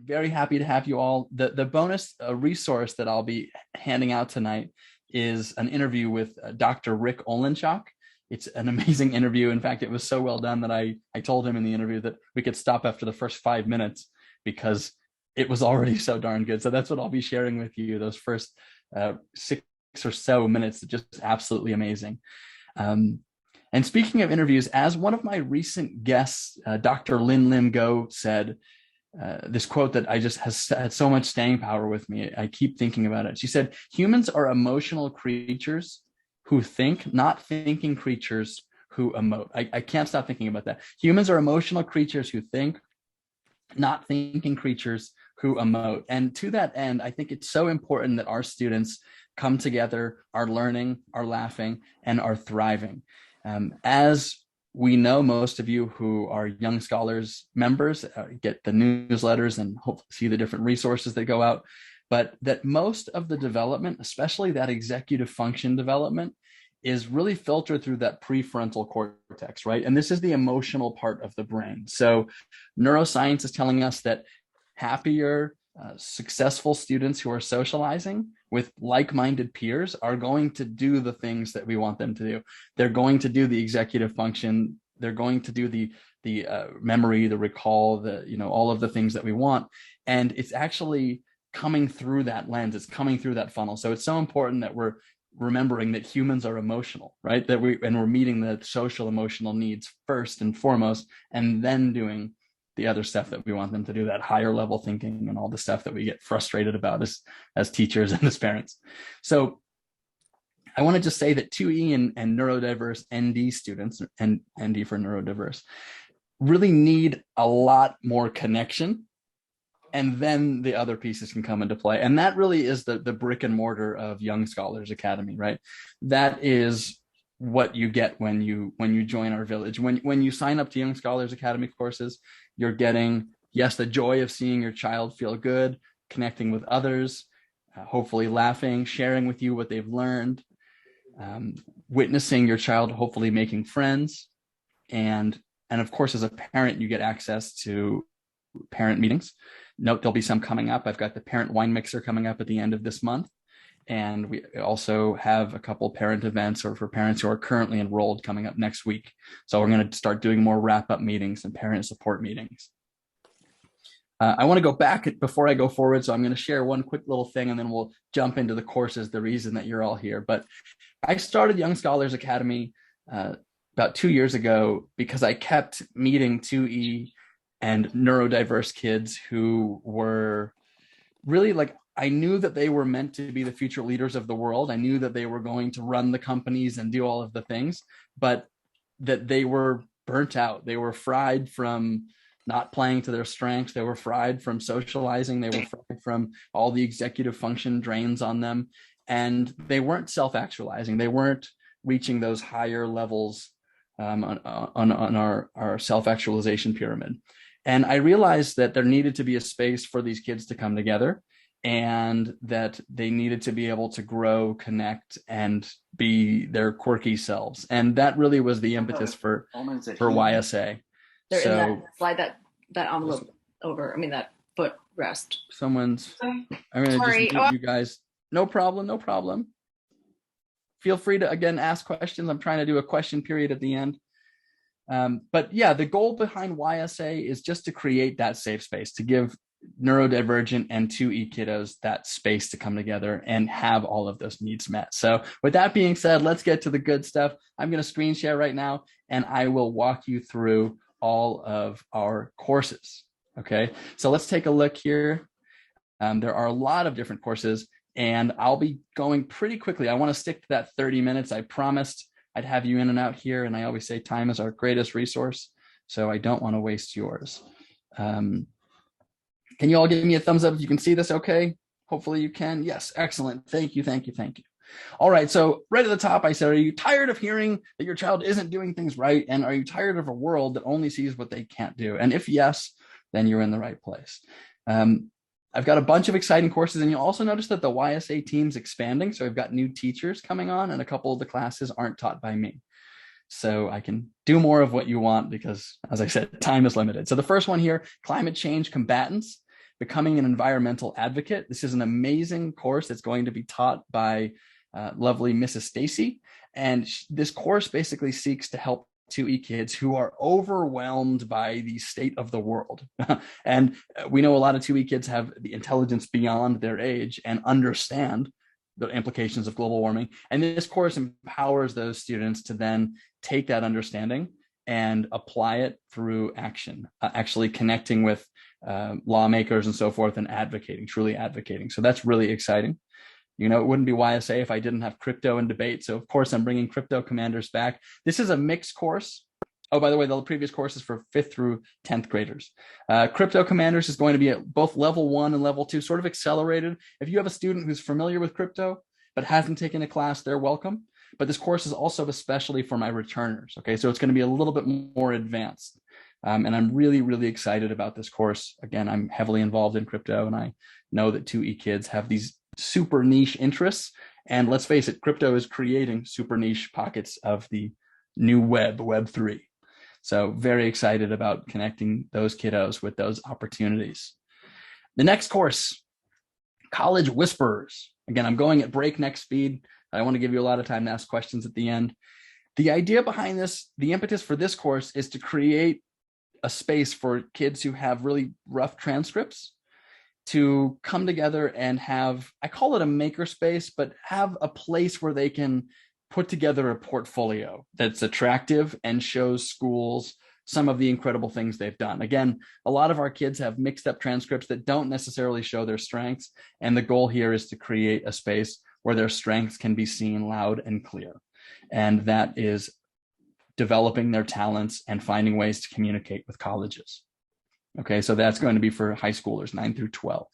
Very happy to have you all. The bonus resource that I'll be handing out tonight is an interview with Dr. Rick Olenchak. It's an amazing interview. In fact, it was so well done that I told him in the interview that we could stop after the first 5 minutes because it was already so darn good. So that's what I'll be sharing with you, those first 6 or so minutes, just absolutely amazing. And speaking of interviews, as one of my recent guests, Dr. Lin Lim Go said, this quote that I just has had so much staying power with me. I keep thinking about it. She said, humans are emotional creatures who think, not thinking creatures who emote. I can't stop thinking about that. Humans are emotional creatures who think, not thinking creatures who emote. And to that end, I think it's so important that our students come together, are learning, are laughing, and are thriving. As we know, most of you who are Young Scholars members get the newsletters and hope to see the different resources that go out, but that most of the development, especially that executive function development, is really filtered through that prefrontal cortex, right? And this is the emotional part of the brain. So neuroscience is telling us that happier, successful students who are socializing with like-minded peers are going to do the things that we want them to do. They're going to do the executive function. They're going to do the memory, the recall, all of the things that we want. And it's actually coming through that lens. It's coming through that funnel. So it's so important that we're remembering that humans are emotional, right? That we're meeting the social emotional needs first and foremost, and then doing the other stuff that we want them to do, that higher level thinking and all the stuff that we get frustrated about as teachers and as parents. So I want to just say that 2E and neurodiverse ND students, and ND for neurodiverse, really need a lot more connection. And then the other pieces can come into play. And that really is the brick and mortar of Young Scholars Academy, right? That is what you get when you join our village. When you sign up to Young Scholars Academy courses, you're getting, yes, the joy of seeing your child feel good, connecting with others, hopefully laughing, sharing with you what they've learned, witnessing your child hopefully making friends. And of course, as a parent, you get access to parent meetings. Note, there'll be some coming up. I've got the parent wine mixer coming up at the end of this month. And we also have a couple parent events or for parents who are currently enrolled coming up next week. So we're going to start doing more wrap-up meetings and parent support meetings. I want to go back before I go forward. So I'm going to share one quick little thing and then we'll jump into the courses, the reason that you're all here. But I started Young Scholars Academy about 2 years ago because I kept meeting 2E and neurodiverse kids who were really like, I knew that they were meant to be the future leaders of the world. I knew that they were going to run the companies and do all of the things, but that they were burnt out. They were fried from not playing to their strengths. They were fried from socializing. They were fried from all the executive function drains on them. And they weren't self-actualizing. They weren't reaching those higher levels on our self-actualization pyramid. And I realized that there needed to be a space for these kids to come together, and that they needed to be able to grow, connect, and be their quirky selves. And that really was the impetus for YSA. They're so, in that slide, that envelope over, that footrest. I'm going to just mute you guys. No problem. Feel free to, again, ask questions. I'm trying to do a question period at the end. But yeah, the goal behind YSA is just to create that safe space, to give neurodivergent and 2E kiddos that space to come together and have all of those needs met. So with that being said, let's get to the good stuff. I'm going to screen share right now, and I will walk you through all of our courses. Okay, so let's take a look here. There are a lot of different courses, and I'll be going pretty quickly. I want to stick to that 30 minutes. I promised I'd have you in and out here, and I always say time is our greatest resource, so I don't want to waste yours. Can you all give me a thumbs up if you can see this okay? Hopefully you can. Yes, excellent. Thank you. All right, so right at the top, I said, are you tired of hearing that your child isn't doing things right? And are you tired of a world that only sees what they can't do? And if yes, then you're in the right place. I've got a bunch of exciting courses, and you'll also notice that the YSA team's expanding. So I've got new teachers coming on, and a couple of the classes aren't taught by me. So I can do more of what you want because, as I said, time is limited. So the first one here, Climate Change Combatants. Becoming an Environmental Advocate. This is an amazing course that's going to be taught by lovely Mrs. Stacy. And this course basically seeks to help 2E kids who are overwhelmed by the state of the world. And we know a lot of 2E kids have the intelligence beyond their age and understand the implications of global warming. And this course empowers those students to then take that understanding and apply it through action, actually connecting with lawmakers and so forth and advocating, truly advocating. So that's really exciting. You know, it wouldn't be YSA if I didn't have crypto and debate. So of course I'm bringing Crypto Commanders back. This is a mixed course. Oh, by the way, the previous course is for 5th through 10th graders. Crypto Commanders is going to be at both level 1 and level 2, sort of accelerated. If you have a student who's familiar with crypto, but hasn't taken a class, they're welcome. But this course is also especially for my returners. Okay, so it's going to be a little bit more advanced. And I'm really, really excited about this course. Again, I'm heavily involved in crypto, and I know that 2E kids have these super niche interests. And let's face it, crypto is creating super niche pockets of the new Web 3. So very excited about connecting those kiddos with those opportunities. The next course, College Whisperers. Again, I'm going at breakneck speed. I want to give you a lot of time to ask questions at the end. The idea behind this, the impetus for this course is to create a space for kids who have really rough transcripts to come together and have, I call it a maker space, but have a place where they can put together a portfolio that's attractive and shows schools some of the incredible things they've done. Again, a lot of our kids have mixed up transcripts that don't necessarily show their strengths. And the goal here is to create a space where their strengths can be seen loud and clear. And that is developing their talents and finding ways to communicate with colleges. Okay, so that's going to be for high schoolers, 9 through 12.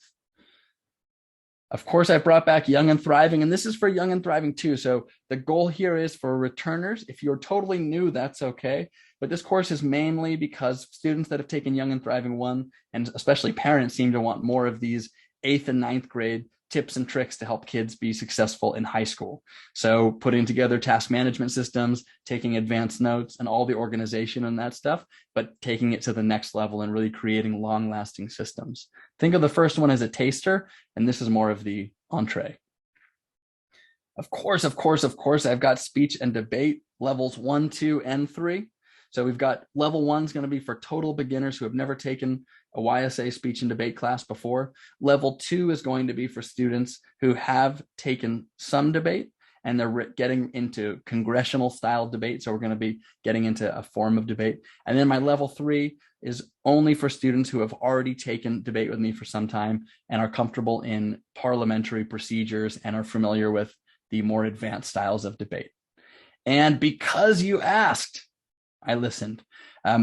Of course, I brought back Young and Thriving, and this is for Young and Thriving too. So the goal here is for returners. If you're totally new, that's okay. But this course is mainly because students that have taken Young and Thriving 1, and especially parents, seem to want more of these 8th and 9th grade tips and tricks to help kids be successful in high school. So putting together task management systems, taking advanced notes and all the organization and that stuff, but taking it to the next level and really creating long-lasting systems. Think of the first one as a taster, and this is more of the entree. Of course, I've got speech and debate levels 1, 2, and 3. So we've got level 1 is going to be for total beginners who have never taken a YSA speech and debate class before. Level 2 is going to be for students who have taken some debate and they're getting into congressional style debate. So we're going to be getting into a form of debate. And then my level 3 is only for students who have already taken debate with me for some time and are comfortable in parliamentary procedures and are familiar with the more advanced styles of debate. And because you asked, I listened.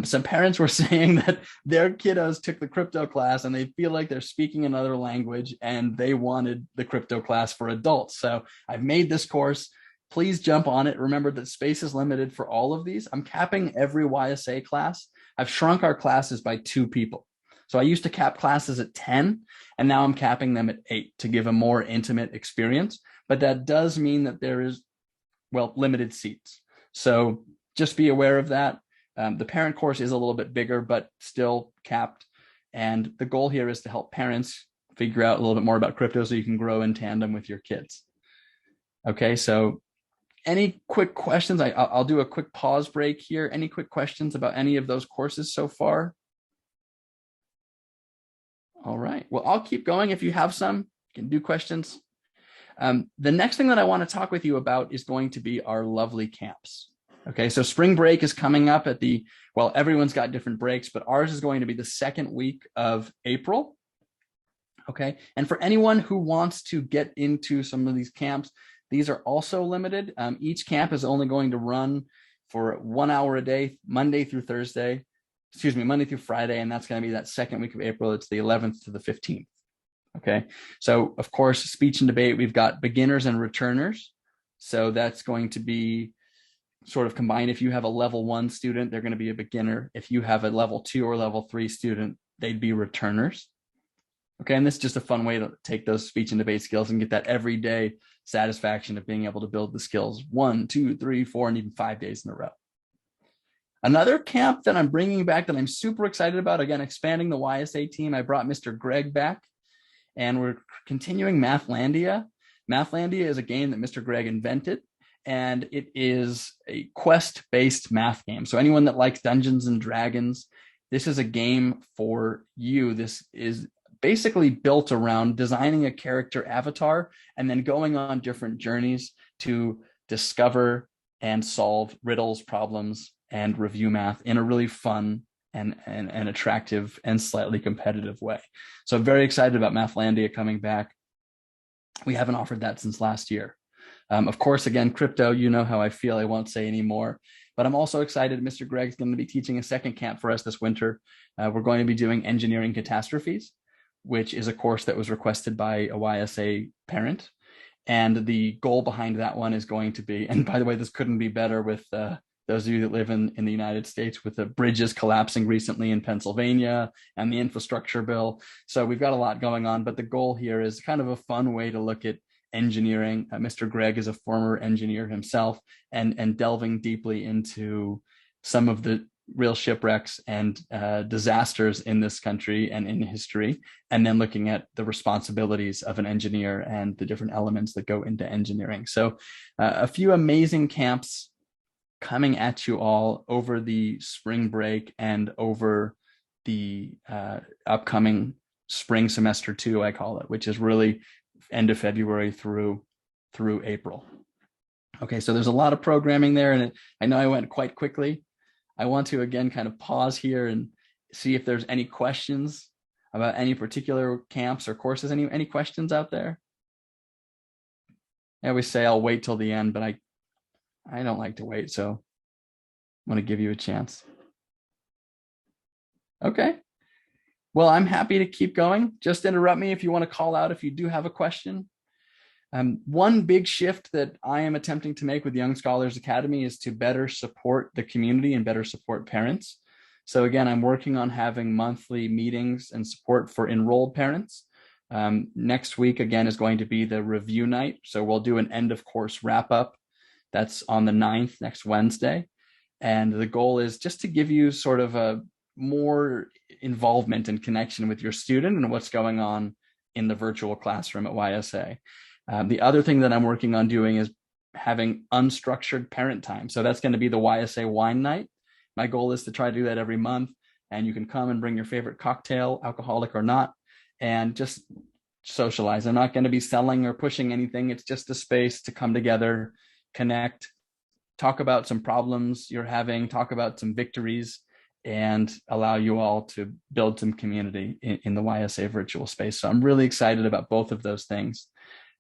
Some parents were saying that their kiddos took the crypto class and they feel like they're speaking another language and they wanted the crypto class for adults. So I've made this course. Please jump on it. Remember that space is limited for all of these. I'm capping every YSA class. I've shrunk our classes by 2 people. So I used to cap classes at 10 and now I'm capping them at 8 to give a more intimate experience. But that does mean that there is, well, limited seats. So just be aware of that. The parent course is a little bit bigger, but still capped. And the goal here is to help parents figure out a little bit more about crypto so you can grow in tandem with your kids. Okay, so any quick questions? I'll do a quick pause break here. Any quick questions about any of those courses so far? All right, well, I'll keep going. If you have some, you can do questions. The next thing that I want to talk with you about is going to be our lovely camps. Okay, so spring break is coming up at well, everyone's got different breaks, but ours is going to be the 2nd week of April. Okay, and for anyone who wants to get into some of these camps, these are also limited. Each camp is only going to run for 1 hour a day, Monday through Friday, and that's going to be that 2nd week of April. It's the 11th to the 15th. Okay, so of course, speech and debate, we've got beginners and returners. So that's going to be sort of combined. If you have a level 1 student, they're going to be a beginner. If you have a level 2 or level 3 student, they'd be returners. Okay, and this is just a fun way to take those speech and debate skills and get that everyday satisfaction of being able to build the skills 1, 2, 3, 4, and even 5 days in a row. Another camp that I'm bringing back that I'm super excited about, again, expanding the YSA team. I brought Mr. Greg back, and we're continuing Mathlandia. Mathlandia is a game that Mr. Greg invented, and it is a quest-based math game. So anyone that likes Dungeons and Dragons, this is a game for you. This is basically built around designing a character avatar and then going on different journeys to discover and solve riddles, problems, and review math in a really fun and attractive and slightly competitive way. So I'm very excited about Mathlandia coming back. We haven't offered that since last year. Of course, again, crypto, you know how I feel. I won't say any more. But I'm also excited. Mr. Greg's going to be teaching a second camp for us this winter. We're going to be doing Engineering Catastrophes, which is a course that was requested by a YSA parent. And the goal behind that one is going to be, and by the way, this couldn't be better with those of you that live in the United States, with the bridges collapsing recently in Pennsylvania and the infrastructure bill. So we've got a lot going on, but the goal here is kind of a fun way to look at engineering. Mr. Greg is a former engineer himself, and delving deeply into some of the real shipwrecks and disasters in this country and in history, and then looking at the responsibilities of an engineer and the different elements that go into engineering. So a few amazing camps coming at you all over the spring break and over the upcoming spring semester 2, I call it, which is really end of February through April. Okay, so there's a lot of programming there, and I know I went quite quickly. I want to, again, kind of pause here and see if there's any questions about any particular camps or courses. Any questions out there? I always say I'll wait till the end, but I don't like to wait, so I want to give you a chance. Okay. Well, I'm happy to keep going. Just interrupt me if you want to call out if you do have a question. One big shift that I am attempting to make with Young Scholars Academy is to better support the community and better support parents. So again, I'm working on having monthly meetings and support for enrolled parents. Next week, again, is going to be the review night. So we'll do an end of course wrap up. That's on the 9th, next Wednesday. And the goal is just to give you sort of a more involvement and connection with your student and what's going on in the virtual classroom at YSA. The other thing that I'm working on doing is having unstructured parent time. So that's going to be the Ysa Wine Night. My goal is to try to do that every month, and you can come and bring your favorite cocktail, alcoholic or not, and just socialize. I'm not going to be selling or pushing anything. It's just a space to come together, connect, talk about some problems you're having, talk about some victories, and allow you all to build some community in the YSA virtual space. So I'm really excited about both of those things,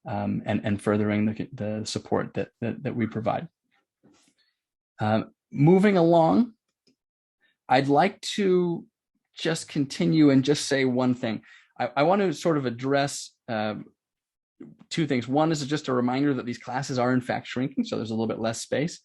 and furthering the support that we provide. Moving along, I'd like to just continue and just say one thing. I want to sort of address two things. One is just a reminder that these classes are in fact shrinking, so there's a little bit less space.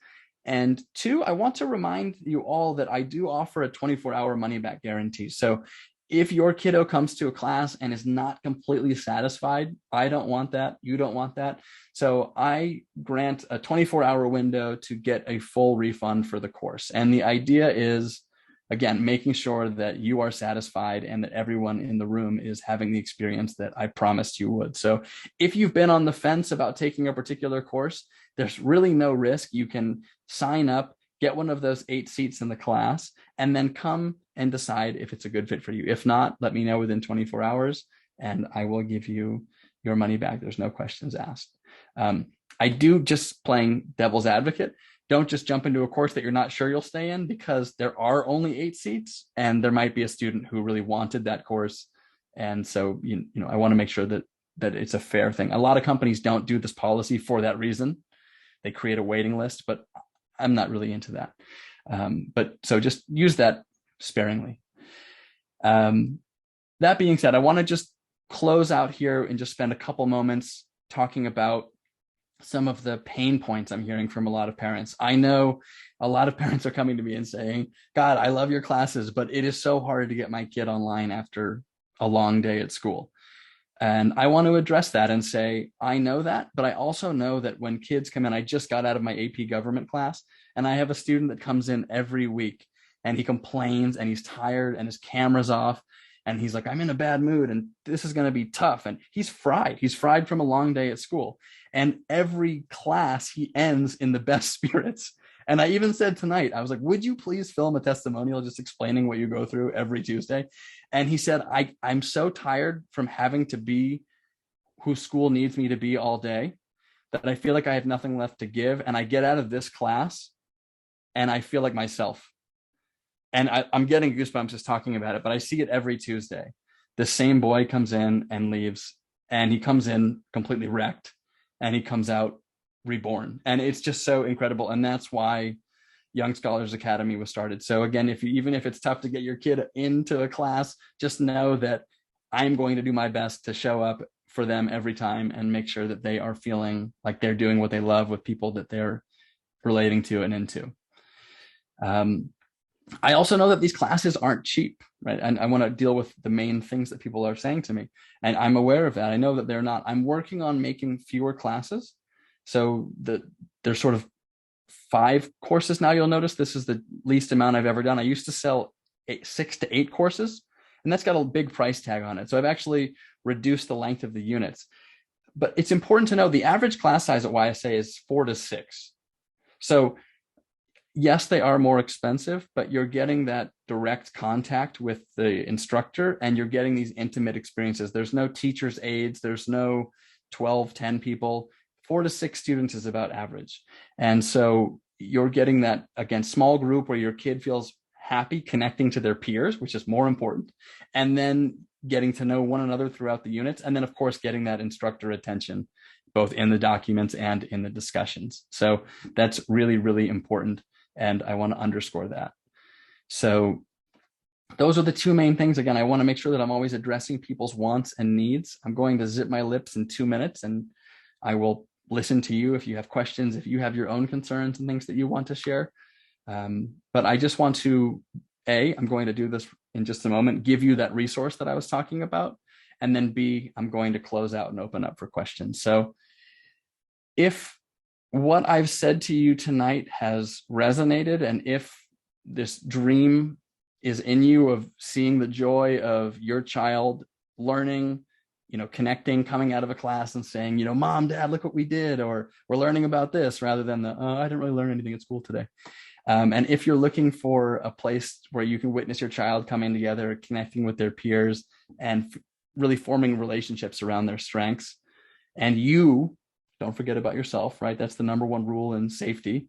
And two, I want to remind you all that I do offer a 24-hour money-back guarantee. So if your kiddo comes to a class and is not completely satisfied, I don't want that. You don't want that. So I grant a 24-hour window to get a full refund for the course. And the idea is, again, making sure that you are satisfied and that everyone in the room is having the experience that I promised you would. So if you've been on the fence about taking a particular course, there's really no risk. You can sign up, get one of those 8 seats in the class, and then come and decide if it's a good fit for you. If not, let me know within 24 hours and I will give you your money back. There's no questions asked. I do, just playing devil's advocate, don't just jump into a course that you're not sure you'll stay in, because there are only 8 seats and there might be a student who really wanted that course. And so, you know, I want to make sure that it's a fair thing. A lot of companies don't do this policy for that reason. They create a waiting list, but I'm not really into that. But so just use that sparingly. That being said, I want to just close out here and just spend a couple moments talking about some of the pain points I'm hearing from a lot of parents. I know a lot of parents are coming to me and saying, God, I love your classes, but it is so hard to get my kid online after a long day at school. And I want to address that and say, I know that, but I also know that when kids come in, I just got out of my AP government class, and I have a student that comes in every week and he complains and he's tired and his camera's off. And he's like, I'm in a bad mood and this is going to be tough. And he's fried. He's fried from a long day at school. And every class he ends in the best spirits. And I even said tonight, I was like, would you please film a testimonial just explaining what you go through every Tuesday? And he said, I'm so tired from having to be who school needs me to be all day that I feel like I have nothing left to give. And I get out of this class and I feel like myself. And I'm getting goosebumps just talking about it, but I see it every Tuesday. The same boy comes in and leaves, and he comes in completely wrecked, and he comes out reborn. And it's just so incredible. And that's why Young Scholars Academy was started. So again, even if it's tough to get your kid into a class, just know that I'm going to do my best to show up for them every time and make sure that they are feeling like they're doing what they love with people that they're relating to and into. I also know that these classes aren't cheap, right? And I want to deal with the main things that people are saying to me. And I'm aware of that. I know that they're not. I'm working on making fewer classes. So there's sort of 5 courses now. You'll notice this is the least amount I've ever done. I used to sell 6 to 8 courses, and that's got a big price tag on it. So I've actually reduced the length of the units. But it's important to know the average class size at YSA is 4 to 6. So yes, they are more expensive, but you're getting that direct contact with the instructor and you're getting these intimate experiences. There's no teacher's aides. There's no 12, 10 people. 4 to 6 students is about average. And so you're getting that, again, small group where your kid feels happy connecting to their peers, which is more important. And then getting to know one another throughout the units. And then, of course, getting that instructor attention, both in the documents and in the discussions. So that's really, really important. And I want to underscore that. So those are the 2 main things. Again, I want to make sure that I'm always addressing people's wants and needs. I'm going to zip my lips in 2 minutes, and I will listen to you if you have questions, if you have your own concerns and things that you want to share. But I just want to, I'm going to do this in just a moment, give you that resource that I was talking about. And then B, I'm going to close out and open up for questions. So if what I've said to you tonight has resonated, and if this dream is in you of seeing the joy of your child learning, connecting, coming out of a class and saying, Mom, Dad, look what we did, or we're learning about this, rather than I didn't really learn anything at school today. And if you're looking for a place where you can witness your child coming together, connecting with their peers, and really forming relationships around their strengths, and you don't forget about yourself, right? That's the number 1 rule in safety,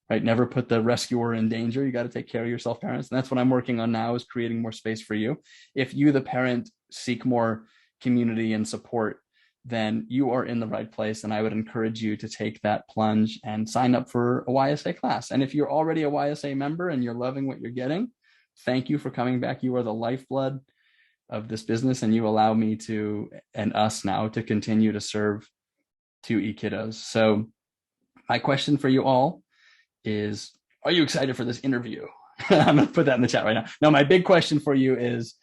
right? Never put the rescuer in danger. You got to take care of yourself, parents. And that's what I'm working on now, is creating more space for you. If you, the parent, seek more community and support, then you are in the right place. And I would encourage you to take that plunge and sign up for a YSA class. And if you're already a YSA member and you're loving what you're getting, thank you for coming back. You are the lifeblood of this business, and you allow me to, and us now, to continue to serve 2E kiddos. So my question for you all is, are you excited for this interview? I'm going to put that in the chat right now. No, my big question for you is,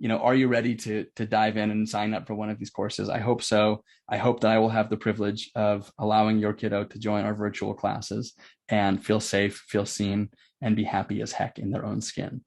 are you ready to dive in and sign up for one of these courses? I hope so. I hope that I will have the privilege of allowing your kiddo to join our virtual classes and feel safe, feel seen, and be happy as heck in their own skin.